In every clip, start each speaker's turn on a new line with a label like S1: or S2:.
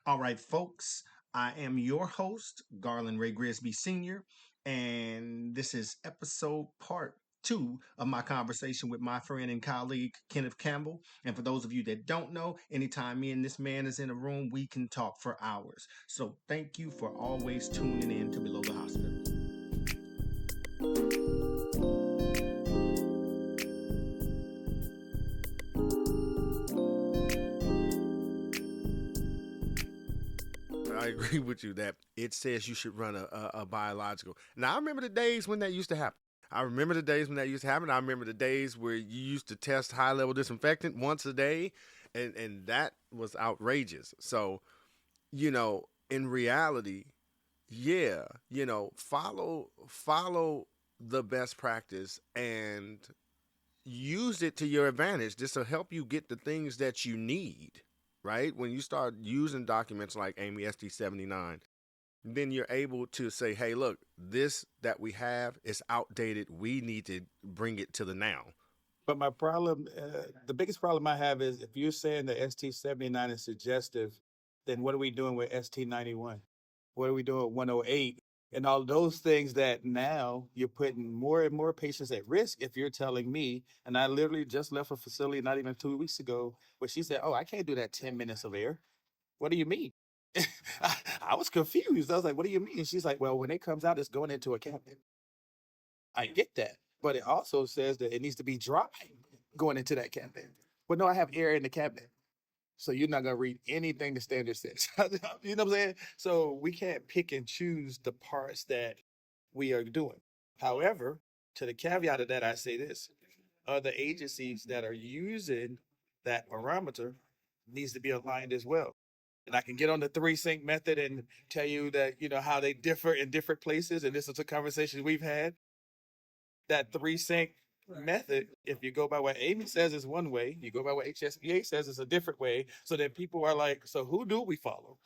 S1: All right, folks, I am your host, Garland-Rhea Grisby Sr., and this is episode part 2 of my conversation with my friend and colleague, Kenneth Campbell. And for those of you that don't know, anytime me and this man is in a room, we can talk for hours. So thank you for always tuning in to Below the Hospital.
S2: I agree with you that it says you should run a biological. Now, I remember the days when that used to happen. I remember the days when that used to happen. I remember the days where you used to test high-level disinfectant once a day, and that was outrageous. So, in reality, yeah, follow the best practice and use it to your advantage. This will help you get the things that you need, right? When you start using documents like AAMI ST79, then you're able to say, hey, look, this that we have is outdated. We need to bring it to the now.
S3: But my problem, the biggest problem I have is if you're saying the ST79 is suggestive, then what are we doing with ST91? What are we doing with 108? And all those things that now you're putting more and more patients at risk if you're telling me, and I literally just left a facility not even 2 weeks ago where she said, oh, I can't do that 10 minutes of air. What do you mean? I was confused. I was like, what do you mean? And she's like, well, when it comes out, it's going into a cabinet. I get that. But it also says that it needs to be dry going into that cabinet. But no, I have air in the cabinet. So you're not going to read anything the standard says. You know what I'm saying? So we can't pick and choose the parts that we are doing. However, to the caveat of that, I say this. Other agencies that are using that parameter needs to be aligned as well. And I can get on the 3-sync method and tell you that, how they differ in different places. And this is a conversation we've had. That 3-sync method, if you go by what AAMI says is one way, you go by what HSBA says is a different way. So that people are like, so who do we follow?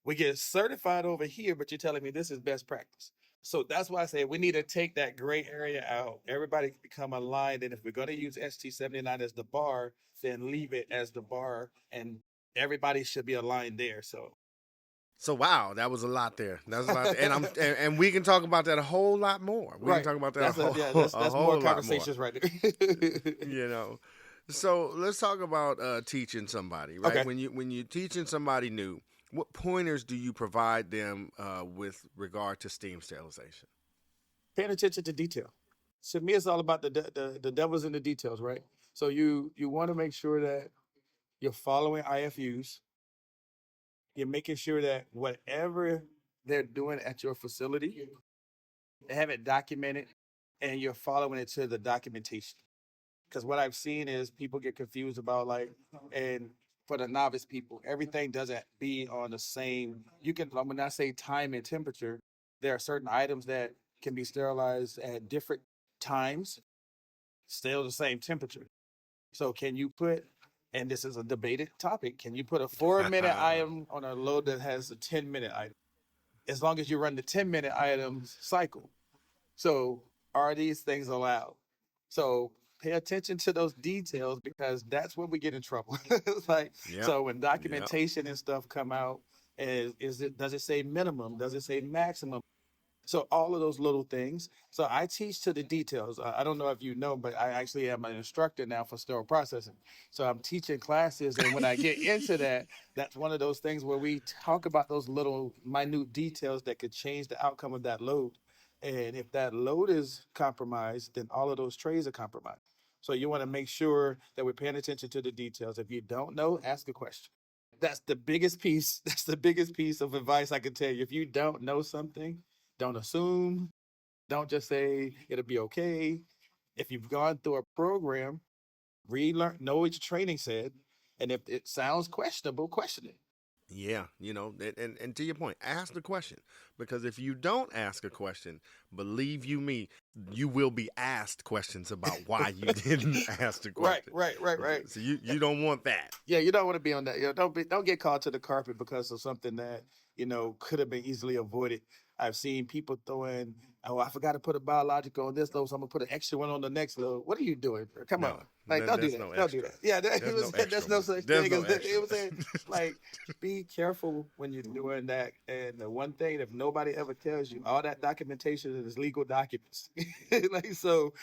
S3: We get certified over here, but you're telling me this is best practice. So that's why I say we need to take that gray area out. Everybody become aligned. And if we're going to use ST79 as the bar, then leave it as the bar. And everybody should be aligned there.
S2: So wow, that was a lot there. That's a lot, and we can talk about that a whole lot more. We can talk about that
S3: that's
S2: a whole
S3: more
S2: lot
S3: conversations
S2: more.
S3: right there.
S2: So let's talk about teaching somebody, right?
S3: Okay.
S2: When you're teaching somebody new, what pointers do you provide them with regard to steam sterilization?
S3: Paying attention to detail. To me, it's all about the devil's in the details, right? So you want to make sure that you're following IFUs. You're making sure that whatever they're doing at your facility, they have it documented and you're following it to the documentation. Because what I've seen is people get confused about and for the novice people, everything doesn't be on the same, when I say time and temperature, there are certain items that can be sterilized at different times, still the same temperature. So can you put, and this is a debated topic, can you put a 4-minute item on a load that has a 10-minute item? As long as you run the 10-minute items cycle. So are these things allowed? So pay attention to those details because that's when we get in trouble. So when documentation and stuff come out, does it say minimum? Does it say maximum? So all of those little things. So I teach to the details. I don't know if you know, but I actually am an instructor now for sterile processing. So I'm teaching classes. And when I get into that, that's one of those things where we talk about those little minute details that could change the outcome of that load. And if that load is compromised, then all of those trays are compromised. So you want to make sure that we're paying attention to the details. If you don't know, ask a question. That's the biggest piece. That's the biggest piece of advice I can tell you. If you don't know something, don't assume. Don't just say it'll be okay. If you've gone through a program, relearn, know what your training said. And if it sounds questionable, question it.
S2: Yeah, and to your point, ask the question. Because if you don't ask a question, believe you me, you will be asked questions about why you didn't ask the question.
S3: Right.
S2: So you don't want that.
S3: Yeah, you don't want to be on that. Don't get called to the carpet because of something that, could have been easily avoided. I've seen people throwing Oh, I forgot to put a biological on this load, so I'm gonna put an extra one on the next load. What are you doing? Come on, like don't do that.
S2: No
S3: Don't do
S2: extra.
S3: that. Yeah,
S2: There's no
S3: such
S2: There's
S3: thing
S2: no
S3: as
S2: extra.
S3: it was saying. Like, be careful when you're doing that. And the one thing, if nobody ever tells you, all that documentation is legal documents. Like so,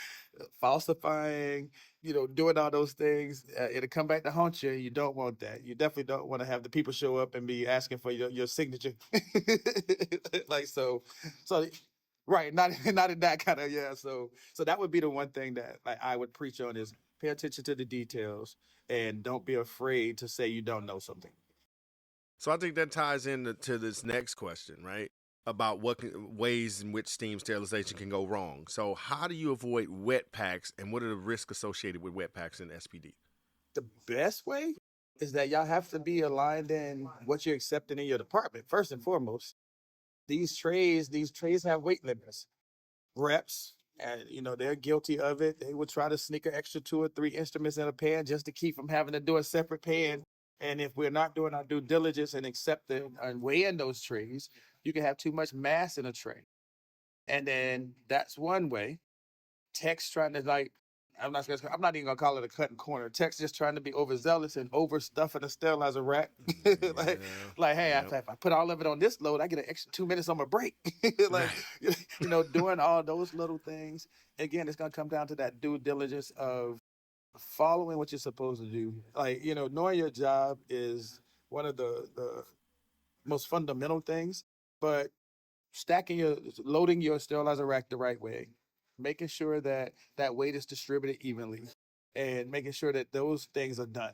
S3: falsifying, doing all those things, it'll come back to haunt you. You don't want that. You definitely don't want to have the people show up and be asking for your signature. Like so. Right, not not in that kind of So that would be the one thing that like I would preach on is pay attention to the details and don't be afraid to say you don't know something.
S2: So I think that ties into this next question, right? About ways in which steam sterilization can go wrong. So how do you avoid wet packs, and what are the risks associated with wet packs in SPD?
S3: The best way is that y'all have to be aligned in what you're accepting in your department. First and foremost, these trays have weight limits. Reps, and they're guilty of it. They would try to sneak an extra 2 or 3 instruments in a pan just to keep from having to do a separate pan. And if we're not doing our due diligence and accepting and weighing those trays, you can have too much mass in a tray. And then that's one way. Tech's trying to I'm not even gonna call it a cutting corner. Tech's just trying to be overzealous and overstuffing a sterilizer rack. Hey, if I put all of it on this load, I get an extra 2 minutes on my break. Like, doing all those little things. Again, it's gonna come down to that due diligence of following what you're supposed to do. Like, knowing your job is one of the most fundamental things, but loading your sterilizer rack the right way, making sure that weight is distributed evenly, and making sure that those things are done.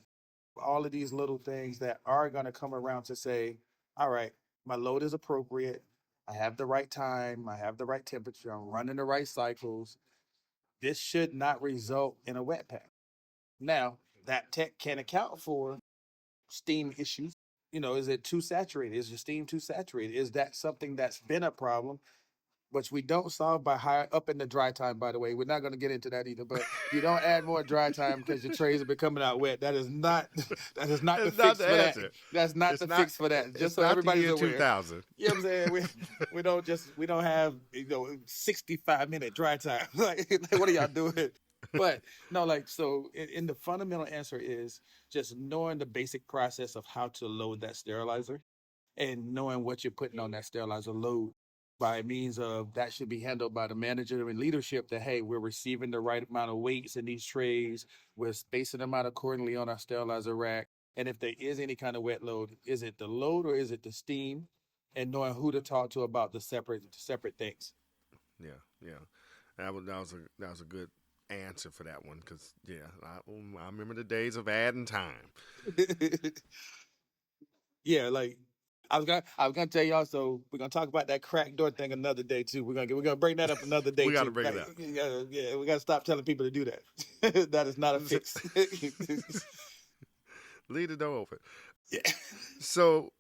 S3: All of these little things that are going to come around to say, all right, my load is appropriate. I have the right time. I have the right temperature. I'm running the right cycles. This should not result in a wet pack. Now, that tech can account for steam issues. Is it too saturated? Is your steam too saturated? Is that something that's been a problem, which we don't solve by higher up in the dry time, by the way. We're not going to get into that either, but you don't add more dry time because your trays have been coming out wet. That is not the fix for that. That's not the fix for that. Just so everybody's aware.
S2: 2000.
S3: You know what I'm saying? We don't have 65-minute dry time. like what are y'all doing? But no, so in the fundamental answer is just knowing the basic process of how to load that sterilizer and knowing what you're putting on that sterilizer load by means of that should be handled by the manager and leadership that, hey, we're receiving the right amount of weights in these trays. We're spacing them out accordingly on our sterilizer rack. And if there is any kind of wet load, is it the load or is it the steam? And knowing who to talk to about the separate things.
S2: Yeah. That was a good answer for that one because, I remember the days of adding time.
S3: Yeah, I was gonna tell y'all. So we're gonna talk about that crack door thing another day too. We're gonna bring that up another day.
S2: We got to
S3: too.
S2: bring it up.
S3: Yeah, we gotta stop telling people to do that. That is not a fix.
S2: Leave the door open.
S3: Yeah.
S2: So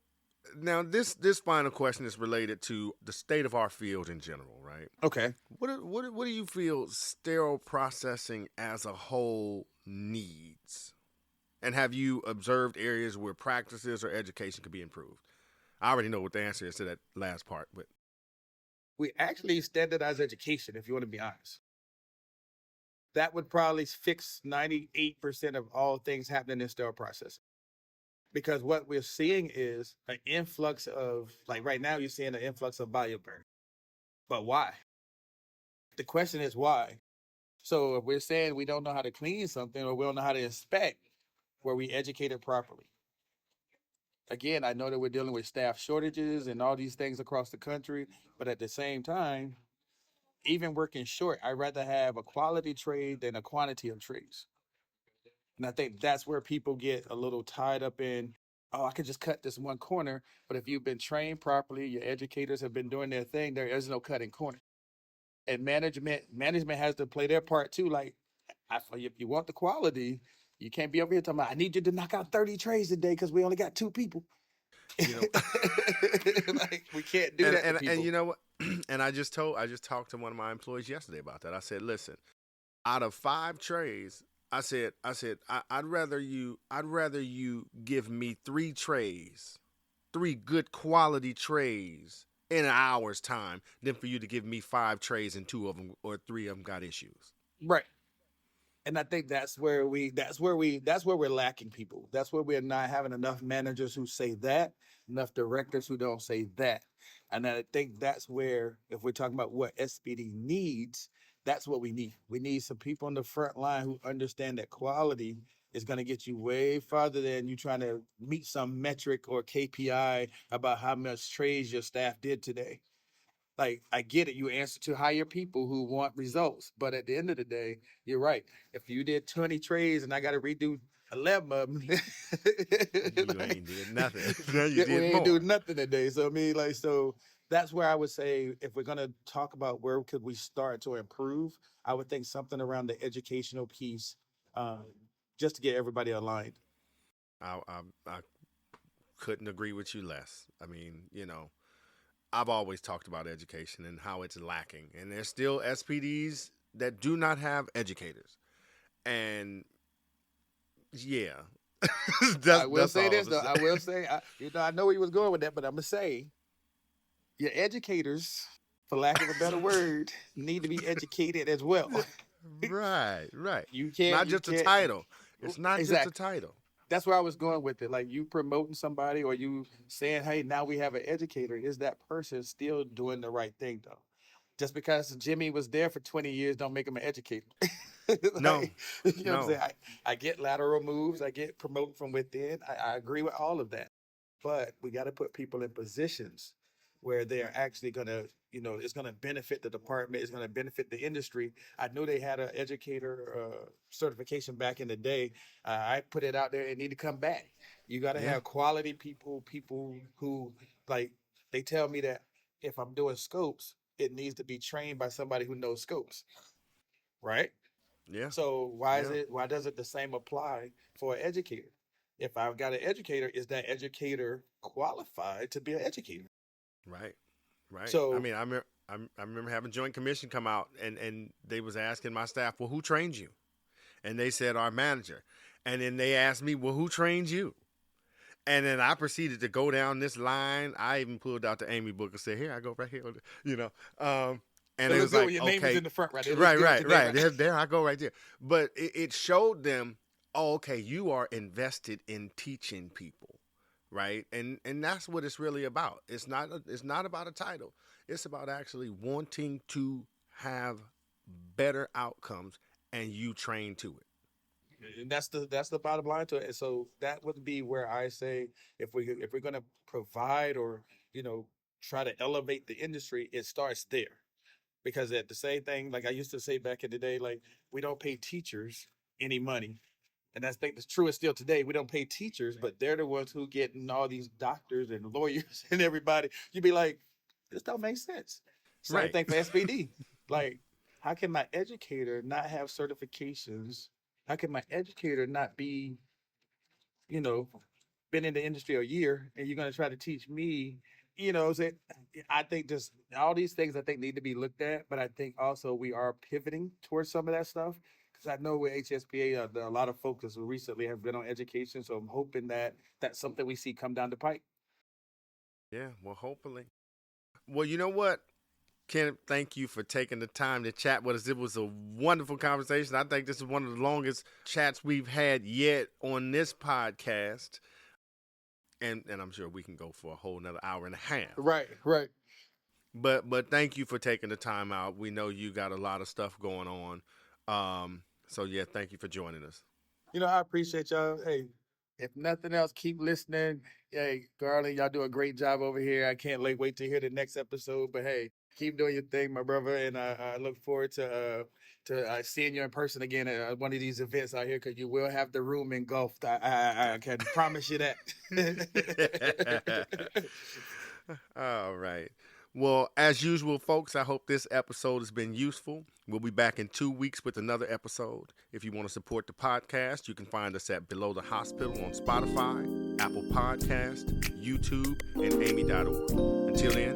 S2: now this final question is related to the state of our field in general, right?
S3: Okay.
S2: What do you feel sterile processing as a whole needs? And have you observed areas where practices or education could be improved? I already know what the answer is to that last part, but
S3: we actually standardize education, if you want to be honest. That would probably fix 98% of all things happening in sterile processing. Because what we're seeing is an influx of, like right now, you're seeing an influx of bioburn. But why? The question is why. So if we're saying we don't know how to clean something or we don't know how to inspect, were we educated properly? Again, I know that we're dealing with staff shortages and all these things across the country, but at the same time, even working short, I'd rather have a quality trade than a quantity of trades. And I think that's where people get a little tied up in, oh, I could just cut this one corner. But if you've been trained properly, your educators have been doing their thing, there is no cutting corner. And management has to play their part too. Like, if you want the quality, you can't be over here talking about, I need you to knock out 30 trays today because we only got 2 people. Like, we can't do that to people.
S2: And you know what? And I just talked to one of my employees yesterday about that. I said, listen, out of 5 trays, I said, I'd rather you give me 3 trays, 3 good quality trays in an hour's time than for you to give me 5 trays and 2 of them or 3 of them got issues.
S3: Right. And I think that's where we're lacking people. That's where we're not having enough managers who say that, enough directors who don't say that. And I think that's where, if we're talking about what SPD needs, that's what we need. We need some people on the front line who understand that quality is going to get you way farther than you trying to meet some metric or KPI about how much trays your staff did today. Like, I get it. You answer to hire people who want results. But at the end of the day, you're right. If you did 20 trays and I got to redo 11 of them,
S2: You ain't did nothing. Now you
S3: we
S2: did
S3: ain't
S2: more.
S3: do nothing today. So, I mean, like, so that's where I would say, if we're going to talk about where could we start to improve, I would think something around the educational piece, just to get everybody aligned.
S2: I couldn't agree with you less. I mean, I've always talked about education and how it's lacking. And there's still SPDs that do not have educators. And yeah.
S3: I will say this, though. I will say, I know where you was going with that, but I'm going to say your educators, for lack of a better word, need to be educated as well.
S2: Right.
S3: You can't.
S2: Not just a title. It's not
S3: Exactly.
S2: just a title.
S3: That's where I was going with it. Like, you promoting somebody or you saying, hey, now we have an educator. Is that person still doing the right thing, though? Just because Jimmy was there for 20 years don't make him an educator.
S2: No.
S3: You know what I'm saying? I get lateral moves. I get promoting from within. I agree with all of that. But we got to put people in positions where they're actually going to, it's going to benefit the department. It's going to benefit the industry. I know they had an educator certification back in the day. I put it out there. It need to come back. You got to have quality people who, like, they tell me that if I'm doing scopes, it needs to be trained by somebody who knows scopes. Right?
S2: Yeah.
S3: So why doesn't the same apply for an educator? If I've got an educator, is that educator qualified to be an educator?
S2: Right.
S3: So,
S2: I mean, I remember having Joint Commission come out and they was asking my staff, well, who trained you? And they said, our manager. And then they asked me, well, who trained you? And then I proceeded to go down this line. I even pulled out the AAMI book and said, here, I go right here. And it was like,
S3: your
S2: okay.
S3: name is in the front, right?
S2: Right. There I go right there. But it showed them, oh, okay, you are invested in teaching people, right? And that's what it's really about. It's not about a title. It's about actually wanting to have better outcomes, and you train to it.
S3: And that's the bottom line to it. And so that would be where I say, if we're going to provide or try to elevate the industry, it starts there. Because at the same thing, like I used to say back in the day, like, we don't pay teachers any money. And I think that's true still today. We don't pay teachers, but they're the ones who getting all these doctors and lawyers and everybody. You'd be like, this don't make sense. Same thing for SPD. Like, how can my educator not have certifications? How can my educator not be, been in the industry a year, and you're going to try to teach me, I think just all these things I think need to be looked at, but I think also we are pivoting towards some of that stuff. Because I know with HSPA, a lot of focus recently have been on education. So I'm hoping that that's something we see come down the pike.
S2: Yeah, well, hopefully. Well, you know what? Kenneth, thank you for taking the time to chat with us. It was a wonderful conversation. I think this is one of the longest chats we've had yet on this podcast. And I'm sure we can go for a whole another hour and a half.
S3: Right.
S2: But thank you for taking the time out. We know you got a lot of stuff going on. So yeah, thank you for joining us.
S3: I appreciate y'all. Hey, if nothing else, keep listening. Hey, Garland, y'all do a great job over here. I can't wait to hear the next episode. But hey, keep doing your thing, my brother. And I look forward to seeing you in person again at one of these events out here, because you will have the room engulfed. I can promise you that.
S2: All right. Well, as usual, folks, I hope this episode has been useful. We'll be back in 2 weeks with another episode. If you want to support the podcast, you can find us at Below the Hospital on Spotify, Apple Podcast, YouTube, and AAMI.org. Until then,